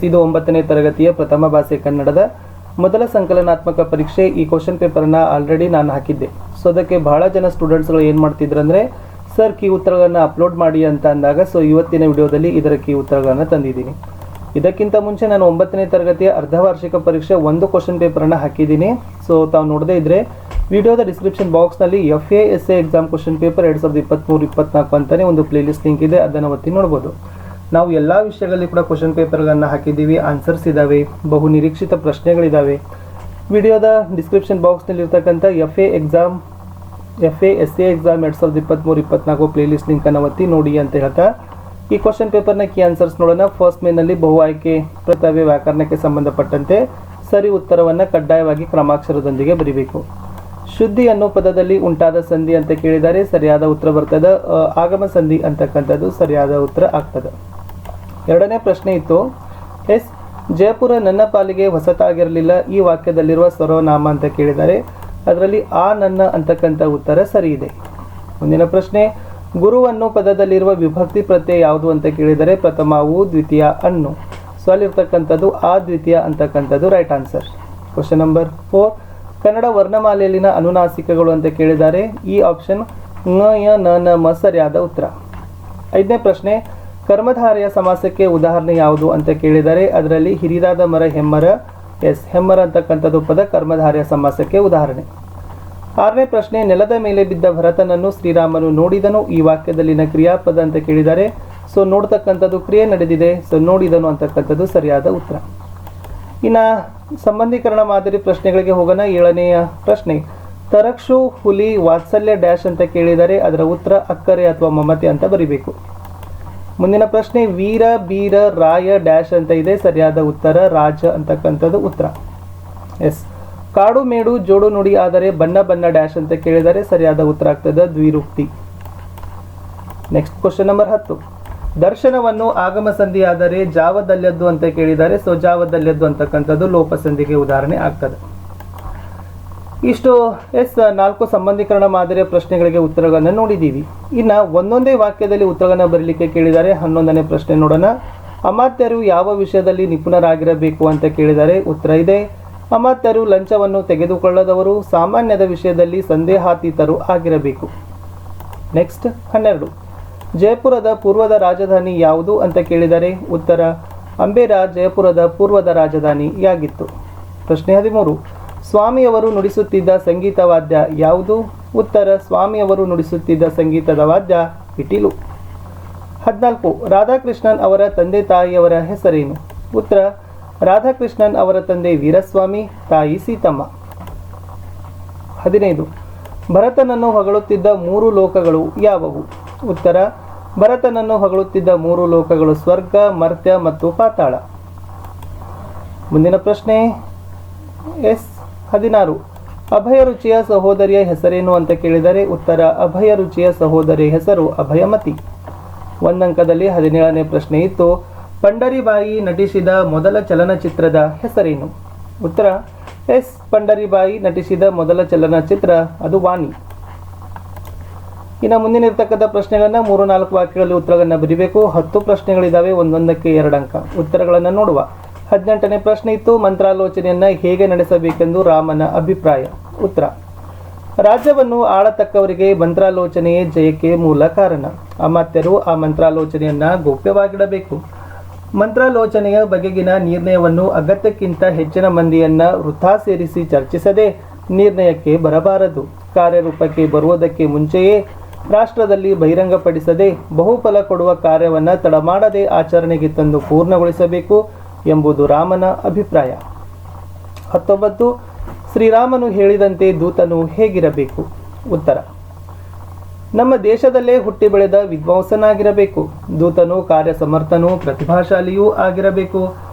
ಇದು 9ನೇ ತರಗತಿಯ ಪ್ರಥಮ ಭಾಷೆ ಕನ್ನಡದ ಮೊದಲ ಸಂಕಲನಾತ್ಮಕ ಪರೀಕ್ಷೆ. ಈ ಕ್ವಶನ್ ಪೇಪರ್ನ ಆಲ್ರೆಡಿ ನಾನು ಹಾಕಿದ್ದೆ. ಸೊ ಅದಕ್ಕೆ ಬಹಳ ಜನ ಸ್ಟೂಡೆಂಟ್ಸ್ಗಳು ಏನು ಮಾಡ್ತಿದ್ರು ಅಂದರೆ, ಸರ್ ಕೀ ಉತ್ತರಗಳನ್ನು ಅಪ್ಲೋಡ್ ಮಾಡಿ ಅಂತ ಅಂದಾಗ, ಸೊ ಇವತ್ತಿನ ವಿಡಿಯೋದಲ್ಲಿ ಇದರ ಕೀ ಉತ್ತರಗಳನ್ನು ತಂದಿದ್ದೀನಿ. ಇದಕ್ಕಿಂತ ಮುಂಚೆ ನಾನು 9ನೇ ತರಗತಿಯ ಅರ್ಧವಾರ್ಷಿಕ ಪರೀಕ್ಷೆ ಒಂದು ಕ್ವಶನ್ ಪೇಪರನ್ನು ಹಾಕಿದ್ದೀನಿ. ಸೊ ತಾವು ನೋಡದೇ ಇದ್ದರೆ ವಿಡಿಯೋದ ಡಿಸ್ಕ್ರಿಪ್ಷನ್ ಬಾಕ್ಸ್ನಲ್ಲಿ FASA ಎಕ್ಸಾಮ್ ಕ್ವಶನ್ ಪೇಪರ್ 2023-24 ಅಂತಲೇ ಒಂದು ಪ್ಲೇಲಿಸ್ಟ್ ಲಿಂಕ್ ಇದೆ, ಅದನ್ನು ಒತ್ತಿ ನೋಡ್ಬೋದು. ನಾವು ಎಲ್ಲ ವಿಷಯಗಳಲ್ಲಿ ಕೂಡ ಕ್ವಶನ್ ಪೇಪರ್ಗಳನ್ನು ಹಾಕಿದ್ದೀವಿ, ಆನ್ಸರ್ಸ್ ಇದ್ದಾವೆ, ಬಹು ನಿರೀಕ್ಷಿತ ಪ್ರಶ್ನೆಗಳಿದ್ದಾವೆ. ವಿಡಿಯೋದ ಡಿಸ್ಕ್ರಿಪ್ಷನ್ ಬಾಕ್ಸ್ನಲ್ಲಿರ್ತಕ್ಕಂಥ FASA ಎಕ್ಸಾಮ್ 2023-24 ಪ್ಲೇಲಿಸ್ಟ್ ಲಿಂಕನ್ನು ಒತ್ತಿ ನೋಡಿ ಅಂತ ಹೇಳ್ತಾ, ಈ ಕ್ವಶನ್ ಪೇಪರ್ನ ಕೀ ಆನ್ಸರ್ಸ್ ನೋಡೋಣ. ಫಸ್ಟ್ ಮೇನಲ್ಲಿ ಬಹು ಆಯ್ಕೆ ಪ್ರಸ್ತಾವ್ಯ ವ್ಯಾಕರಣಕ್ಕೆ ಸಂಬಂಧಪಟ್ಟಂತೆ ಸರಿ ಉತ್ತರವನ್ನು ಕಡ್ಡಾಯವಾಗಿ ಕ್ರಮಾಕ್ಷರದೊಂದಿಗೆ ಬರೀಬೇಕು. ಶುದ್ಧಿ ಅನ್ನೋ ಪದದಲ್ಲಿ ಉಂಟಾದ ಸಂಧಿ ಅಂತ ಕೇಳಿದರೆ ಸರಿಯಾದ ಉತ್ತರ ಬರ್ತದೆ. ಆಗಮ ಸಂಧಿ ಅಂತಕ್ಕಂಥದ್ದು ಸರಿಯಾದ ಉತ್ತರ ಆಗ್ತದೆ. ಎರಡನೇ ಪ್ರಶ್ನೆ ಇತ್ತು, ಜಯಪುರ ನನ್ನ ಪಾಲಿಗೆ ಹೊಸತಾಗಿರಲಿಲ್ಲ, ಈ ವಾಕ್ಯದಲ್ಲಿರುವ ಸರ್ವನಾಮ ಅಂತ ಕೇಳಿದ್ದಾರೆ. ಅದರಲ್ಲಿ ಆ ನನ್ನ ಅಂತಕ್ಕಂಥ ಉತ್ತರ ಸರಿ ಇದೆ. ಮುಂದಿನ ಪ್ರಶ್ನೆ, ಗುರು ಅನ್ನೋ ಪದದಲ್ಲಿರುವ ವಿಭಕ್ತಿ ಪ್ರತ್ಯಯ ಯಾವುದು ಅಂತ ಕೇಳಿದರೆ ಪ್ರಥಮವು, ದ್ವಿತೀಯ ಅನ್ನು. ಸೊ ಅಲ್ಲಿರ್ತಕ್ಕಂಥದ್ದು ಆ ದ್ವಿತೀಯ ಅಂತಕ್ಕಂಥದ್ದು right answer. Question number 4, Kannada ವರ್ಣಮಾಲೆಯಲ್ಲಿನ ಅನುನಾಸಿಕಗಳು ಅಂತ ಕೇಳಿದ್ದಾರೆ. ಈ ಆಪ್ಷನ್ ನ ಯ ನ ನ ಮ ಸರಿಯಾದ ಉತ್ತರ. 5ನೇ ಪ್ರಶ್ನೆ, ಕರ್ಮಧಾರೆಯ ಸಮಾಸಕ್ಕೆ ಉದಾಹರಣೆ ಯಾವುದು ಅಂತ ಕೇಳಿದರೆ ಅದರಲ್ಲಿ ಹಿರಿದಾದ ಮರ ಹೆಮ್ಮರ. ಹೆಮ್ಮರ ಅಂತಕ್ಕಂಥದ್ದು ಪದ ಕರ್ಮಧಾರೆಯ ಸಮಾಸಕ್ಕೆ ಉದಾಹರಣೆ. 6ನೇ ಪ್ರಶ್ನೆ, ನೆಲದ ಮೇಲೆ ಬಿದ್ದ ಭರತನನ್ನು ಶ್ರೀರಾಮನು ನೋಡಿದನು, ಈ ವಾಕ್ಯದಲ್ಲಿನ ಕ್ರಿಯಾಪದ ಅಂತ ಕೇಳಿದ್ದಾರೆ. ಸೊ ನೋಡ್ತಕ್ಕಂಥದ್ದು ಕ್ರಿಯೆ ನಡೆದಿದೆ, ಸೊ ನೋಡಿದನು ಅಂತಕ್ಕಂಥದ್ದು ಸರಿಯಾದ ಉತ್ತರ. ಇನ್ನು ಸಂಬಂಧೀಕರಣ ಮಾದರಿ ಪ್ರಶ್ನೆಗಳಿಗೆ ಹೋಗೋಣ. 7ನೆಯ ಪ್ರಶ್ನೆ, ತರಕ್ಷು ಹುಲಿ ವಾತ್ಸಲ್ಯ ಡ್ಯಾಶ್ ಅಂತ ಕೇಳಿದರೆ ಅದರ ಉತ್ತರ ಅಕ್ಕರೆ ಅಥವಾ ಮಮತೆ ಅಂತ ಬರಿಬೇಕು. ಮುಂದಿನ ಪ್ರಶ್ನೆ, ವೀರ ಬೀರ ರಾಯ ಡ್ಯಾಶ್ ಅಂತ ಇದೆ, ಸರಿಯಾದ ಉತ್ತರ ರಾಜ ಅಂತಕ್ಕಂಥದ್ದು ಉತ್ತರ. ಕಾಡು ಮೇಡು ಜೋಡು ನುಡಿ ಆದರೆ ಬಣ್ಣ ಬಣ್ಣ ಡ್ಯಾಶ್ ಅಂತ ಕೇಳಿದರೆ ಸರಿಯಾದ ಉತ್ತರ ಆಗ್ತದೆ ದ್ವಿರೂಕ್ತಿ. ನೆಕ್ಸ್ಟ್ ಕ್ವಶನ್ ನಂಬರ್ 10, ದರ್ಶನವನ್ನು ಆಗಮ ಸಂಧಿ ಆದರೆ ಜಾವದಲ್ಯದ್ದು ಅಂತ ಕೇಳಿದ್ದಾರೆ. ಸೊ ಜಾವದಲ್ಯದ್ದು ಅಂತಕ್ಕಂಥದ್ದು ಲೋಪಸಂಧಿಗೆ ಉದಾಹರಣೆ ಆಗ್ತದೆ. ಇಷ್ಟು 4 ಸಂಬಂಧೀಕರಣ ಮಾದರಿಯ ಪ್ರಶ್ನೆಗಳಿಗೆ ಉತ್ತರಗಳನ್ನು ನೋಡಿದ್ದೀವಿ. ಇನ್ನು ಒಂದೊಂದೇ ವಾಕ್ಯದಲ್ಲಿ ಉತ್ತರಗಳನ್ನು ಬರಲಿಕ್ಕೆ ಕೇಳಿದ್ದಾರೆ. 11ನೇ ಪ್ರಶ್ನೆ ನೋಡೋಣ. ಅಮಾತ್ಯರು ಯಾವ ವಿಷಯದಲ್ಲಿ ನಿಪುಣರಾಗಿರಬೇಕು ಅಂತ ಕೇಳಿದರೆ ಉತ್ತರ ಇದೆ, ಅಮಾತ್ಯರು ಲಂಚವನ್ನು ತೆಗೆದುಕೊಳ್ಳದವರು, ಸಾಮಾನ್ಯದ ವಿಷಯದಲ್ಲಿ ಸಂದೇಹಾತೀತರು ಆಗಿರಬೇಕು. ನೆಕ್ಸ್ಟ್ 12, ಜಯಪುರದ ಪೂರ್ವದ ರಾಜಧಾನಿ ಯಾವುದು ಅಂತ ಕೇಳಿದರೆ ಉತ್ತರ ಅಂಬೇರ ಜಯಪುರದ ಪೂರ್ವದ ರಾಜಧಾನಿಯಾಗಿತ್ತು. ಪ್ರಶ್ನೆ 13, ಸ್ವಾಮಿಯವರು ನುಡಿಸುತ್ತಿದ್ದ ಸಂಗೀತ ವಾದ್ಯ ಯಾವುದು? ಉತ್ತರ ಸ್ವಾಮಿಯವರು ನುಡಿಸುತ್ತಿದ್ದ ಸಂಗೀತದ ವಾದ್ಯ ಪಿಟೀಲು. 14, ರಾಧಾಕೃಷ್ಣನ್ ಅವರ ತಂದೆ ತಾಯಿಯವರ ಹೆಸರೇನು? ಉತ್ತರ ರಾಧಾಕೃಷ್ಣನ್ ಅವರ ತಂದೆ ವೀರಸ್ವಾಮಿ, ತಾಯಿ ಸೀತಮ್ಮ. 15, ಭರತನನ್ನು ಹೊಗಳುತ್ತಿದ್ದ 3 ಲೋಕಗಳು ಯಾವುವು? ಉತ್ತರ ಭರತನನ್ನು ಹೊಗಳುತ್ತಿದ್ದ 3 ಲೋಕಗಳು ಸ್ವರ್ಗ, ಮರ್ತ್ಯ ಮತ್ತು ಪಾತಾಳ. ಮುಂದಿನ ಪ್ರಶ್ನೆ 16, ಅಭಯ ರುಚಿಯ ಸಹೋದರಿಯ ಹೆಸರೇನು ಅಂತ ಕೇಳಿದರೆ ಉತ್ತರ ಅಭಯ ರುಚಿಯ ಸಹೋದರಿಯ ಹೆಸರು ಅಭಯಮತಿ. ಒಂದಂಕದಲ್ಲಿ 17ನೇ ಪ್ರಶ್ನೆ ಇತ್ತು, ಪಂಡರಿಬಾಯಿ ನಟಿಸಿದ ಮೊದಲ ಚಲನಚಿತ್ರದ ಹೆಸರೇನು? ಉತ್ತರ ಪಂಡರಿಬಾಯಿ ನಟಿಸಿದ ಮೊದಲ ಚಲನಚಿತ್ರ ಅದು ವಾಣಿ. ಇನ್ನು ಮುಂದಿನ ಇರ್ತಕ್ಕಂಥ ಪ್ರಶ್ನೆಗಳನ್ನು 3-4 ವಾಕ್ಯಗಳಲ್ಲಿ ಉತ್ತರಗಳನ್ನು ಬರೀಬೇಕು. 10 ಪ್ರಶ್ನೆಗಳಿದ್ದಾವೆ, ಒಂದೊಂದಕ್ಕೆ 2 ಅಂಕ. ಉತ್ತರಗಳನ್ನು ನೋಡುವ. 18ನೇ ಪ್ರಶ್ನೆ ಇತ್ತು, ಮಂತ್ರಾಲೋಚನೆಯನ್ನು ಹೇಗೆ ನಡೆಸಬೇಕೆಂದು ರಾಮನ ಅಭಿಪ್ರಾಯ? ಉತ್ತರ ರಾಜ್ಯವನ್ನು ಆಳತಕ್ಕವರಿಗೆ ಮಂತ್ರಾಲೋಚನೆಯೇ ಜಯಕ್ಕೆ ಮೂಲ ಕಾರಣ. ಅಮಾತ್ಯರು ಆ ಮಂತ್ರಾಲೋಚನೆಯನ್ನು ಗೌಪ್ಯವಾಗಿಡಬೇಕು. ಮಂತ್ರಾಲೋಚನೆಯ ಬಗೆಗಿನ ನಿರ್ಣಯವನ್ನು ಅಗತ್ಯಕ್ಕಿಂತ ಹೆಚ್ಚಿನ ಮಂದಿಯನ್ನು ವೃಥಾ ಸೇರಿಸಿ ಚರ್ಚಿಸದೆ ನಿರ್ಣಯಕ್ಕೆ ಬರಬಾರದು. ಕಾರ್ಯರೂಪಕ್ಕೆ ಬರುವುದಕ್ಕೆ ಮುಂಚೆಯೇ ರಾಷ್ಟ್ರದಲ್ಲಿ ಬಹಿರಂಗಪಡಿಸದೆ ಬಹುಫಲ ಕೊಡುವ ಕಾರ್ಯವನ್ನು ತಡಮಾಡದೆ ಆಚರಣೆಗೆ ತಂದು ಪೂರ್ಣಗೊಳಿಸಬೇಕು ಎಂಬುದು ರಾಮನ ಅಭಿಪ್ರಾಯ. 19, ಶ್ರೀರಾಮನು ಹೇಳಿದಂತೆ ದೂತನು ಹೇಗಿರಬೇಕು? ಉತ್ತರ ನಮ್ಮ ದೇಶದಲ್ಲೇ ಹುಟ್ಟಿ ಬೆಳೆದ ವಿದ್ವಾಂಸನಾಗಿರಬೇಕು. ದೂತನು ಕಾರ್ಯಸಮರ್ಥನೂ ಪ್ರತಿಭಾಶಾಲಿಯೂ ಆಗಿರಬೇಕು.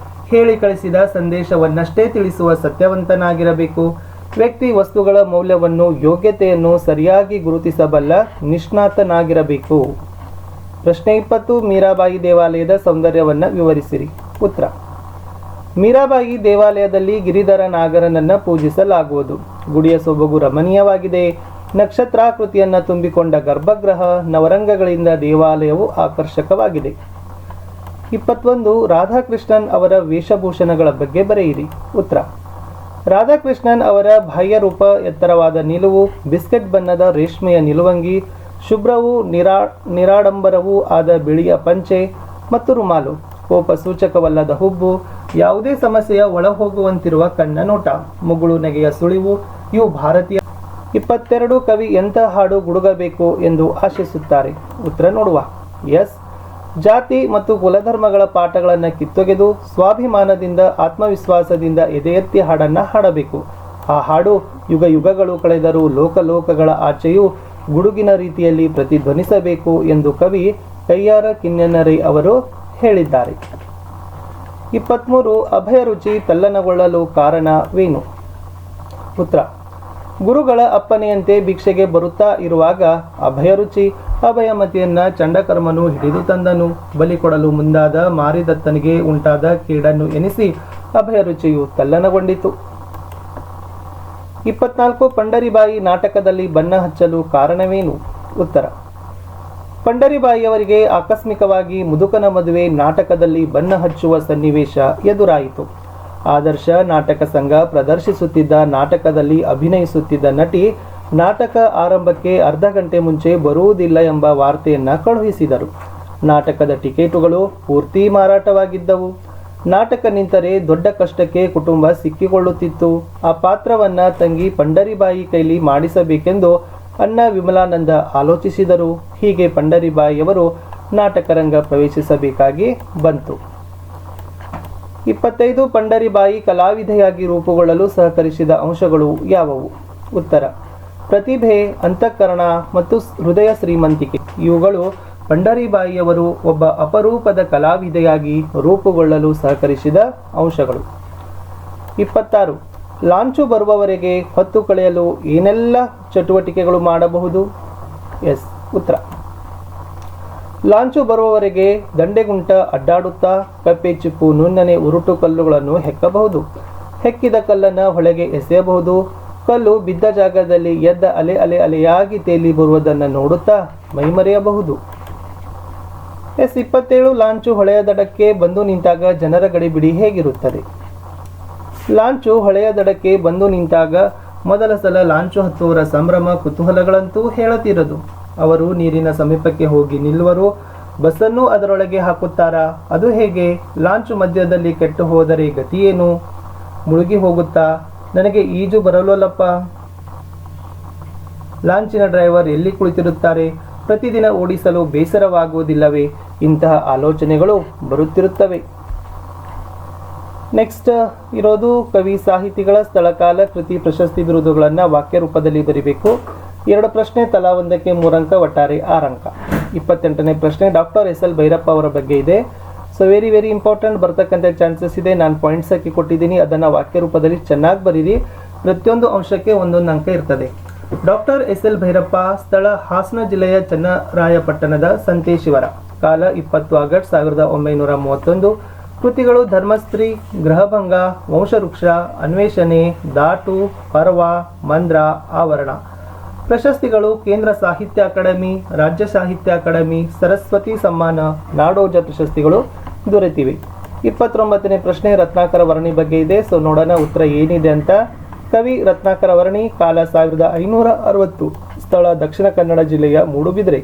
ಹೇಳಿ ಕಳಿಸಿದ ಸಂದೇಶವನ್ನಷ್ಟೇ ತಿಳಿಸುವ ಸತ್ಯವಂತನಾಗಿರಬೇಕು. ವ್ಯಕ್ತಿ ವಸ್ತುಗಳ ಮೌಲ್ಯವನ್ನು ಯೋಗ್ಯತೆಯನ್ನು ಸರಿಯಾಗಿ ಗುರುತಿಸಬಲ್ಲ ನಿಷ್ಣಾತನಾಗಿರಬೇಕು. ಪ್ರಶ್ನೆ 20, ಮೀರಾಬಾಯಿ ದೇವಾಲಯದ ಸೌಂದರ್ಯವನ್ನು ವಿವರಿಸಿರಿ. ಉತ್ತರ ಮೀರಾಬಾಯಿ ದೇವಾಲಯದಲ್ಲಿ ಗಿರಿಧರ ನಾಗರನನ್ನು ಪೂಜಿಸಲಾಗುವುದು. ಗುಡಿಯ ಸೊಬಗು ರಮಣೀಯವಾಗಿದೆ. ನಕ್ಷತ್ರಾಕೃತಿಯನ್ನು ತುಂಬಿಕೊಂಡ ಗರ್ಭಗೃಹ, ನವರಂಗಗಳಿಂದ ದೇವಾಲಯವು ಆಕರ್ಷಕವಾಗಿದೆ. 21 ರಾಧಾಕೃಷ್ಣನ್ ಅವರ ವೇಷಭೂಷಣಗಳ ಬಗ್ಗೆ ಬರೆಯಿರಿ. ಉತ್ತರ: ರಾಧಾಕೃಷ್ಣನ್ ಅವರ ಬಾಹ್ಯ ರೂಪ ಎತ್ತರವಾದ ನಿಲುವು, ಬಿಸ್ಕೆಟ್ ಬಣ್ಣದ ರೇಷ್ಮೆಯ ನಿಲುವಂಗಿ, ಶುಭ್ರವೂ ನಿರಾಡಂಬರವೂ ಆದ ಬಿಳಿಯ ಪಂಚೆ ಮತ್ತು ರುಮಾಲು, ಕೋಪ ಸೂಚಕವಲ್ಲದ ಹುಬ್ಬು, ಯಾವುದೇ ಸಮಸ್ಯೆಯ ಒಳಹೋಗುವಂತಿರುವ ಕಣ್ಣ ನೋಟ, ಮುಗುಳು ನೆಗೆಯ ಸುಳಿವು ಇವು ಭಾರತೀಯ. 22 ಕವಿ ಎಂಥ ಹಾಡು ಗುಡುಗಬೇಕು ಎಂದು ಆಶಿಸುತ್ತಾರೆ? ಉತ್ತರ ನೋಡುವ. ಎಸ್. ಜಾತಿ ಮತ್ತು ಕುಲಧರ್ಮಗಳ ಪಾಠಗಳನ್ನು ಕಿತ್ತೊಗೆದು ಸ್ವಾಭಿಮಾನದಿಂದ ಆತ್ಮವಿಶ್ವಾಸದಿಂದ ಎದೆ ಎತ್ತಿ ಹಾಡನ್ನು ಹಾಡಬೇಕು. ಆ ಹಾಡು ಯುಗ ಯುಗಗಳು ಕಳೆದರೂ ಲೋಕಗಳ ಆಚೆಯೂ ಗುಡುಗಿನ ರೀತಿಯಲ್ಲಿ ಪ್ರತಿಧ್ವನಿಸಬೇಕು ಎಂದು ಕವಿ ಕಯ್ಯಾರ ಕಿಞ್ಞಣ್ಣರೈ ಅವರು ಹೇಳಿದ್ದಾರೆ. 23 ಅಭಯರುಚಿ ತಲ್ಲಣಗೊಳ್ಳಲು ಕಾರಣವೇನು? ಉತ್ತರ: ಗುರುಗಳ ಅಪ್ಪನೆಯಂತೆ ಭಿಕ್ಷೆಗೆ ಬರುತ್ತಾ ಇರುವಾಗ ಅಭಯರುಚಿ ಅಭಯಮತಿಯನ್ನ ಚಂಡಕರ್ಮನು ಹಿಡಿದು ತಂದನು. ಬಲಿ ಕೊಡಲು ಮುಂದಾದ ಮಾರಿದತ್ತನಿಗೆ ಉಂಟಾದ ಕೇಡನ್ನು ಎನಿಸಿ ಅಭಯರುಚಿಯು ತಲ್ಲಣಗೊಂಡಿತು. 24 ಪಂಡರಿಬಾಯಿ ನಾಟಕದಲ್ಲಿ ಬಣ್ಣ ಹಚ್ಚಲು ಕಾರಣವೇನು? ಉತ್ತರ: ಪಂಡರಿಬಾಯಿಯವರಿಗೆ ಆಕಸ್ಮಿಕವಾಗಿ ಮುದುಕನ ಮದುವೆ ನಾಟಕದಲ್ಲಿ ಬಣ್ಣ ಹಚ್ಚುವ ಸನ್ನಿವೇಶ ಎದುರಾಯಿತು. ಆದರ್ಶ ನಾಟಕ ಸಂಘ ಪ್ರದರ್ಶಿಸುತ್ತಿದ್ದ ನಾಟಕದಲ್ಲಿ ಅಭಿನಯಿಸುತ್ತಿದ್ದ ನಟಿ ನಾಟಕ ಆರಂಭಕ್ಕೆ ಅರ್ಧ ಗಂಟೆ ಮುಂಚೆ ಬರುವುದಿಲ್ಲ ಎಂಬ ವಾರ್ತೆಯನ್ನು ಕಳುಹಿಸಿದರು. ನಾಟಕದ ಟಿಕೆಟುಗಳು ಪೂರ್ತಿ ಮಾರಾಟವಾಗಿದ್ದವು. ನಾಟಕ ನಿಂತರೆ ದೊಡ್ಡ ಕಷ್ಟಕ್ಕೆ ಕುಟುಂಬ ಸಿಕ್ಕಿಕೊಳ್ಳುತ್ತಿತ್ತು. ಆ ಪಾತ್ರವನ್ನು ತಂಗಿ ಪಂಡರಿಬಾಯಿ ಕೈಲಿ ಮಾಡಿಸಬೇಕೆಂದು ಅಣ್ಣ ವಿಮಲಾನಂದ ಆಲೋಚಿಸಿದರು. ಹೀಗೆ ಪಂಡರಿಬಾಯಿಯವರು ನಾಟಕರಂಗ ಪ್ರವೇಶಿಸಬೇಕಾಗಿ ಬಂತು. 25 ಪಂಡರಿಬಾಯಿ ಕಲಾವಿದೆಯಾಗಿ ರೂಪುಗೊಳ್ಳಲು ಸಹಕರಿಸಿದ ಅಂಶಗಳು ಯಾವುವು? ಉತ್ತರ: ಪ್ರತಿಭೆ, ಅಂತಃಕರಣ ಮತ್ತು ಹೃದಯ ಶ್ರೀಮಂತಿಕೆ. ಇವುಗಳು ಪಂಡರಿಬಾಯಿಯವರು ಒಬ್ಬ ಅಪರೂಪದ ಕಲಾವಿದೆಯಾಗಿ ರೂಪುಗೊಳ್ಳಲು ಸಹಕರಿಸಿದ ಅಂಶಗಳು. 26 ಲಾಂಚು ಬರುವವರೆಗೆ ಹೊತ್ತು ಕಳೆಯಲು ಏನೆಲ್ಲ ಚಟುವಟಿಕೆಗಳು ಮಾಡಬಹುದು? ಎಸ್. ಉತ್ತರ: ಲಾಂಚು ಬರುವವರೆಗೆ ದಂಡೆಗುಂಟ ಅಡ್ಡಾಡುತ್ತಾ ಕಪ್ಪೆ ಚಿಪ್ಪು ನುಣ್ಣನೆ ಉರುಟು ಕಲ್ಲುಗಳನ್ನು ಹೆಕ್ಕಬಹುದು. ಹೆಕ್ಕಿದ ಕಲ್ಲನ್ನು ಹೊಳೆಗೆ ಎಸೆಯಬಹುದು. ಕಲ್ಲು ಬಿದ್ದ ಜಾಗದಲ್ಲಿ ಎದ್ದ ಅಲೆಯಾಗಿ ತೇಲಿ ಬರುವುದನ್ನು ನೋಡುತ್ತಾ ಮೈಮರೆಯಬಹುದು. ಎಸ್. 27 ಲಾಂಚು ಹೊಳೆಯ ದಡಕ್ಕೆ ಬಂದು ನಿಂತಾಗ ಜನರ ಗಡಿಬಿಡಿ ಹೇಗಿರುತ್ತದೆ? ಲಾಂಚು ಹೊಳೆಯ ದಡಕ್ಕೆ ಬಂದು ನಿಂತಾಗ ಮೊದಲ ಸಲ ಲಾಂಚು ಹತ್ತುವರ ಸಂಭ್ರಮ ಕುತೂಹಲಗಳಂತೂ ಹೇಳತಿರದು. ಅವರು ನೀರಿನ ಸಮೀಪಕ್ಕೆ ಹೋಗಿ ನಿಲ್ಲುವರು. ಬಸ್ಸನ್ನು ಅದರೊಳಗೆ ಹಾಕುತ್ತಾರಾ? ಅದು ಹೇಗೆ? ಲಾಂಚು ಮಧ್ಯದಲ್ಲಿ ಕೆಟ್ಟು ಹೋದರೆ ಗತಿಯೇನು? ಮುಳುಗಿ ಹೋಗುತ್ತಾ? ನನಗೆ ಈಜು ಬರಲೋಲ್ಲಪ್ಪ. ಲಾಂಚಿನ ಡ್ರೈವರ್ ಎಲ್ಲಿ ಕುಳಿತಿರುತ್ತಾರೆ? ಪ್ರತಿದಿನ ಓಡಿಸಲು ಬೇಸರವಾಗುವುದಿಲ್ಲವೇ? ಇಂತಹ ಆಲೋಚನೆಗಳು ಬರುತ್ತಿರುತ್ತವೆ. ನೆಕ್ಸ್ಟ್ ಇರೋದು ಕವಿ ಸಾಹಿತಿಗಳ ಸ್ಥಳಕಾಲ ಕೃತಿ ಪ್ರಶಸ್ತಿ ಬಿರುದುಗಳನ್ನು ವಾಕ್ಯ ರೂಪದಲ್ಲಿ ಬರೀಬೇಕು. 2 ಪ್ರಶ್ನೆ ತಲಾ ಒಂದಕ್ಕೆ 3 ಅಂಕ, ಒಟ್ಟಾರೆ 6 ಅಂಕ. 28ನೇ ಪ್ರಶ್ನೆ ಡಾಕ್ಟರ್ ಎಸ್.ಎಲ್. ಭೈರಪ್ಪ ಅವರ ಬಗ್ಗೆ ಇದೆ. ಸೊ ವೆರಿ ಇಂಪಾರ್ಟೆಂಟ್ ಬರ್ತಕ್ಕಂಥ ಚಾನ್ಸಸ್ ಇದೆ. ನಾನು ಪಾಯಿಂಟ್ಸ್ ಹಾಕಿ ಕೊಟ್ಟಿದ್ದೀನಿ, ಅದನ್ನು ವಾಕ್ಯ ರೂಪದಲ್ಲಿ ಚೆನ್ನಾಗಿ ಬರೀರಿ. ಪ್ರತಿಯೊಂದು ಅಂಶಕ್ಕೆ 1 ಅಂಕ ಇರ್ತದೆ. Doctor SL. ಭೈರಪ್ಪ, ಸ್ಥಳ ಹಾಸನ ಜಿಲ್ಲೆಯ ಚನ್ನರಾಯಪಟ್ಟಣದ ಸಂತೇಶ್ವರ, ಕಾಲ 20 ಆಗಸ್ಟ್ 1931. ಕೃತಿಗಳು ಧರ್ಮಸ್ತ್ರೀ, ಗೃಹಭಂಗ, ವಂಶವೃಕ್ಷ, ಅನ್ವೇಷಣೆ, ದಾಟು, ಪರ್ವ, ಮಂದ್ರ, ಆವರಣ. ಪ್ರಶಸ್ತಿಗಳು ಕೇಂದ್ರ ಸಾಹಿತ್ಯ ಅಕಾಡೆಮಿ, ರಾಜ್ಯ ಸಾಹಿತ್ಯ ಅಕಾಡೆಮಿ, ಸರಸ್ವತಿ ಸಮ್ಮಾನ, ನಾಡೋಜ ಪ್ರಶಸ್ತಿಗಳು ದೊರೆತಿವೆ. 29ನೇ ಪ್ರಶ್ನೆ ರತ್ನಾಕರ ವರ್ಣಿ ಬಗ್ಗೆ ಇದೆ. ಸೊ ನೋಡೋಣ ಉತ್ತರ ಏನಿದೆ ಅಂತ. ಕವಿ ರತ್ನಾಕರ ವರ್ಣಿ, ಕಾಲ 1560, ಸ್ಥಳ ದಕ್ಷಿಣ ಕನ್ನಡ ಜಿಲ್ಲೆಯ ಮೂಡುಬಿದಿರೆ.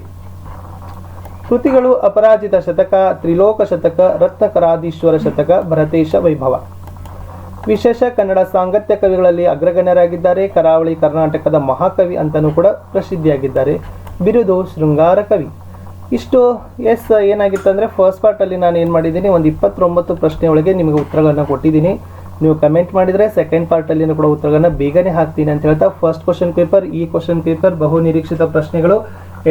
ಕೃತಿಗಳು ಅಪರಾಜಿತ ಶತಕ, ತ್ರಿಲೋಕ ಶತಕ, ರತ್ನಕರಾದೀಶ್ವರ ಶತಕ, ಭರತೇಶ ವೈಭವ. ವಿಶೇಷ ಕನ್ನಡ ಸಾಂಗತ್ಯ ಕವಿಗಳಲ್ಲಿ ಅಗ್ರಗಣ್ಯರಾಗಿದ್ದಾರೆ. ಕರಾವಳಿ ಕರ್ನಾಟಕದ ಮಹಾಕವಿ ಅಂತಲೂ ಕೂಡ ಪ್ರಸಿದ್ಧಿಯಾಗಿದ್ದಾರೆ. ಬಿರುದು ಶೃಂಗಾರ ಕವಿ. ಇಷ್ಟು ಏನಾಗಿತ್ತು ಅಂದರೆ ಫಸ್ಟ್ ಪಾರ್ಟಲ್ಲಿ ನಾನು ಏನು ಮಾಡಿದ್ದೀನಿ, ಒಂದು 29 ಪ್ರಶ್ನೆ ಒಳಗೆ ನಿಮಗೆ ಉತ್ತರಗಳನ್ನು ಕೊಟ್ಟಿದ್ದೀನಿ. ನೀವು ಕಮೆಂಟ್ ಮಾಡಿದರೆ ಸೆಕೆಂಡ್ ಪಾರ್ಟಲ್ಲಿನೂ ಕೂಡ ಉತ್ತರಗಳನ್ನು ಬೇಗನೆ ಹಾಕ್ತೀನಿ ಅಂತ ಹೇಳ್ತಾ, ಫಸ್ಟ್ ಕ್ವಶನ್ ಪೇಪರ್, ಈ ಕ್ವಶನ್ ಪೇಪರ್, ಬಹು ನಿರೀಕ್ಷಿತ ಪ್ರಶ್ನೆಗಳು,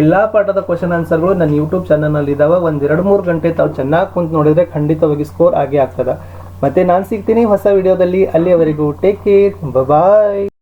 ಎಲ್ಲ ಪಾಠದ ಕ್ವಶನ್ ಆನ್ಸರ್ಗಳು ನನ್ನ ಯೂಟ್ಯೂಬ್ ಚಾನಲ್ನಲ್ಲಿ ಇದ್ದಾವೆ. ಒಂದು 2-3 ಗಂಟೆ ತಾವು ಚೆನ್ನಾಗಿ ಕುಂತು ನೋಡಿದರೆ ಖಂಡಿತವಾಗಿ ಸ್ಕೋರ್ ಆಗೇ ಆಗ್ತದೆ. ಮತ್ತೆ ನಾನು ಸಿಗ್ತೀನಿ ಹೊಸ ವಿಡಿಯೋದಲ್ಲಿ. ಅಲ್ಲಿಯವರೆಗೂ ಟೇಕ್ ಕೇರ್, ಬಾಯ್.